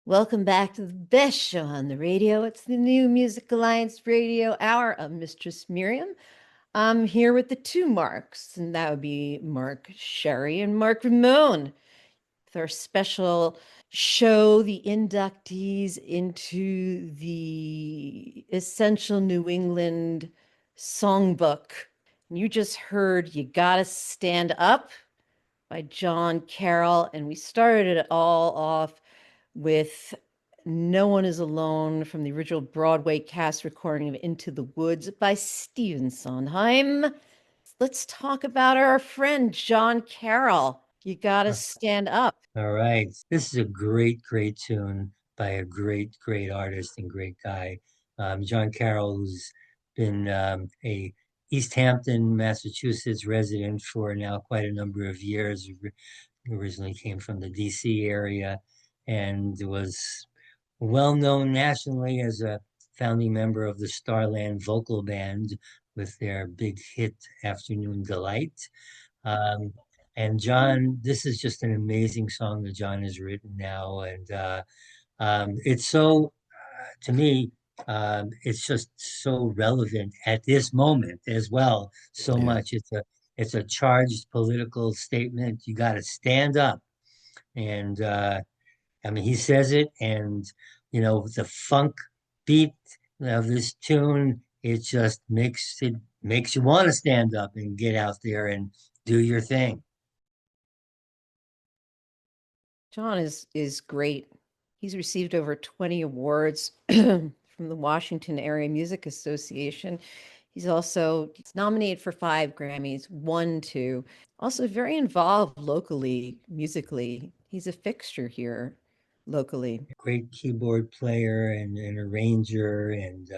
Welcome back to the best show on the radio. It's the New Music Alliance Radio Hour of Mistress Miriam. I'm here with the two Marks, and that would be Mark Sherry and Mark Ramone, with our special show, the inductees into the Essential New England Songbook. And you just heard You Gotta Stand Up by Jon Carroll, and we started it all off with No One Is Alone from the original Broadway cast recording of Into the Woods by Stephen Sondheim. Let's talk about our friend Jon Carroll. You Gotta Stand Up. All right. This is a great, great tune by a great, great artist and great guy. Jon Carroll, who's been a East Hampton, Massachusetts resident for now quite a number of years. Originally came from the DC area and was well known nationally as a founding member of the Starland Vocal Band with their big hit Afternoon Delight. Um, and Jon, this is just an amazing song that Jon has written now. And it's so, to me, it's just so relevant at this moment as well. So Yeah. much. It's a charged political statement. You got to stand up. And I mean, he says it, and the funk beat of this tune, it just makes you want to stand up and get out there and do your thing. Jon is great. He's received over 20 awards from the Washington Area Music Association. He's nominated for 5 Grammys, won 2. Also very involved locally, musically. He's a fixture here locally. Great keyboard player and arranger, and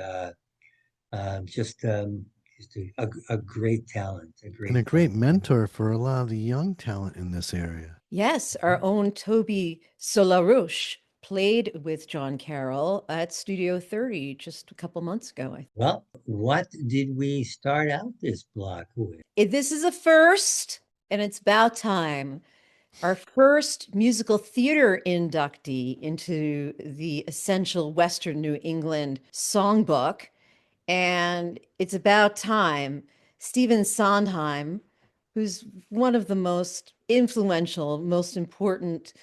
just a great talent, And a great mentor for a lot of the young talent in this area. Yes, our own Toby Solarouche played with Jon Carroll at Studio 30 just a couple months ago. Well, what did we start out this block with? This is a first, and it's about time. Our first musical theater inductee into the Essential Western New England Songbook. And it's about time. Stephen Sondheim, who's one of the most influential, most important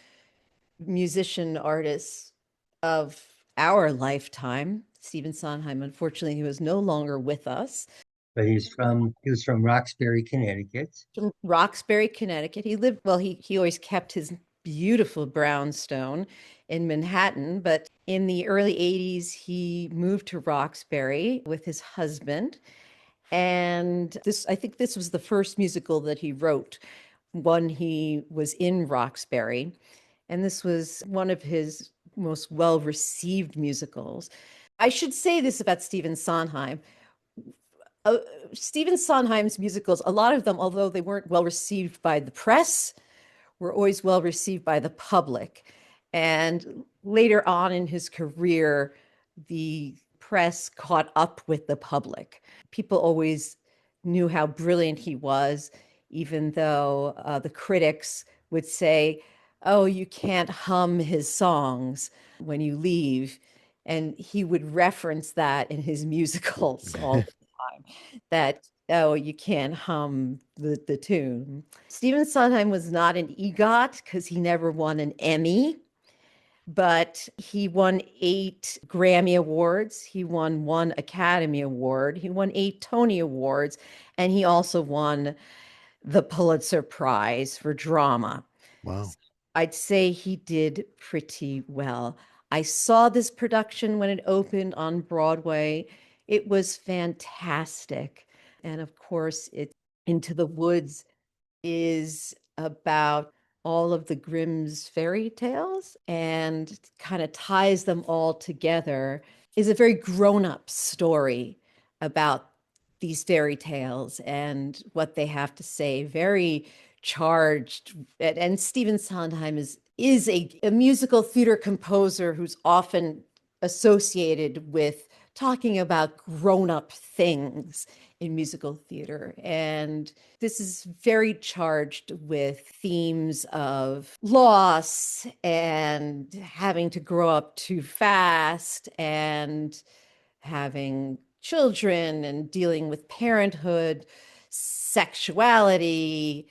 musician artists of our lifetime. Stephen Sondheim, unfortunately, he was no longer with us. But he was from Roxbury, Connecticut. From Roxbury, Connecticut. He always kept his beautiful brownstone in Manhattan, but in the early 80s, he moved to Roxbury with his husband. And I think this was the first musical that he wrote when he was in Roxbury. And this was one of his most well-received musicals. I should say this about Stephen Sondheim. Stephen Sondheim's musicals, a lot of them, although they weren't well received by the press, were always well received by the public. And later on in his career, the press caught up with the public. People always knew how brilliant he was, even though the critics would say, oh, you can't hum his songs when you leave. And he would reference that in his musicals all the time, that, oh, you can't hum the tune. Stephen Sondheim was not an EGOT because he never won an Emmy, but he won 8 Grammy Awards. He won 1 Academy Award. He won 8 Tony Awards, and he also won the Pulitzer Prize for drama. Wow. I'd say he did pretty well. I saw this production when it opened on Broadway. It was fantastic. And of course, Into the Woods is about all of the Grimm's fairy tales and kind of ties them all together. Is a very grown-up story about these fairy tales and what they have to say. Very charged. And Stephen Sondheim is a musical theater composer who's often associated with talking about grown-up things in musical theater. And this is very charged with themes of loss and having to grow up too fast and having children and dealing with parenthood, sexuality,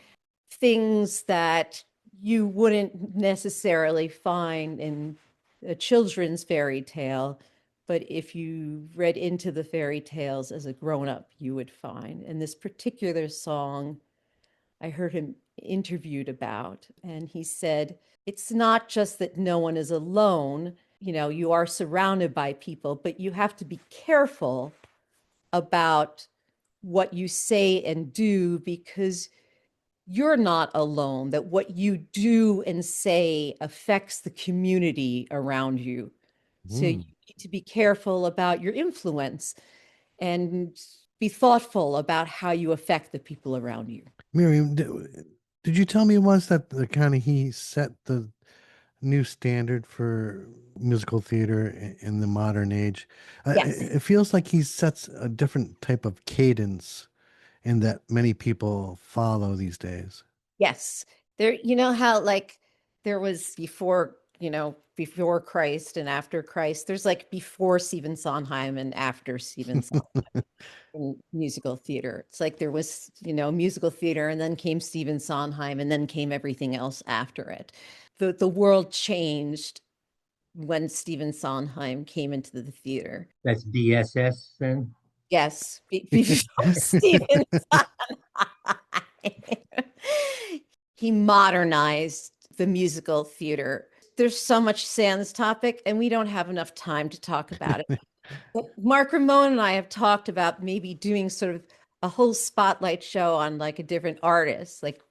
things that you wouldn't necessarily find in a children's fairy tale, but if you read into the fairy tales as a grown-up, you would find. And this particular song, I heard him interviewed about, and he said, it's not just that no one is alone. You know, you are surrounded by people, but you have to be careful about what you say and do because you're not alone, that what you do and say affects the community around you. So you need to be careful about your influence and be thoughtful about how you affect the people around you. Miriam, did you tell me once that the kind of he set the new standard for musical theater in the modern age? Yes. It feels like he sets a different type of cadence and that many people follow these days. Yes. There, you know how like there was before, you know, before Christ and after Christ, there's like before Stephen Sondheim and after Stephen Sondheim in musical theater. It's like there was, you know, musical theater and then came Stephen Sondheim and then came everything else after it. The world changed when Stephen Sondheim came into the theater. That's BSS then? Yes, before Stephen he modernized the musical theater. There's so much to say on this topic, and we don't have enough time to talk about it. But Mark Ramone and I have talked about maybe doing sort of a whole spotlight show on like a different artist. Like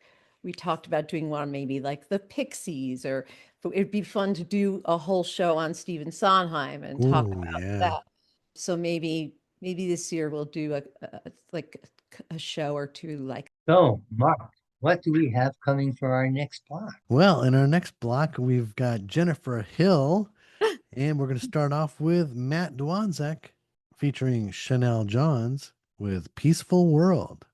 we talked about doing one maybe like the Pixies, or it'd be fun to do a whole show on Stephen Sondheim and talk Oh, about yeah. that. So maybe this year we'll do like a show or two like. So, Mark, what do we have coming for our next block? Well, in our next block, we've got Jennifer Hill, and we're going to start off with Matt Dwonszyk featuring Shenel Johns with Peaceful World.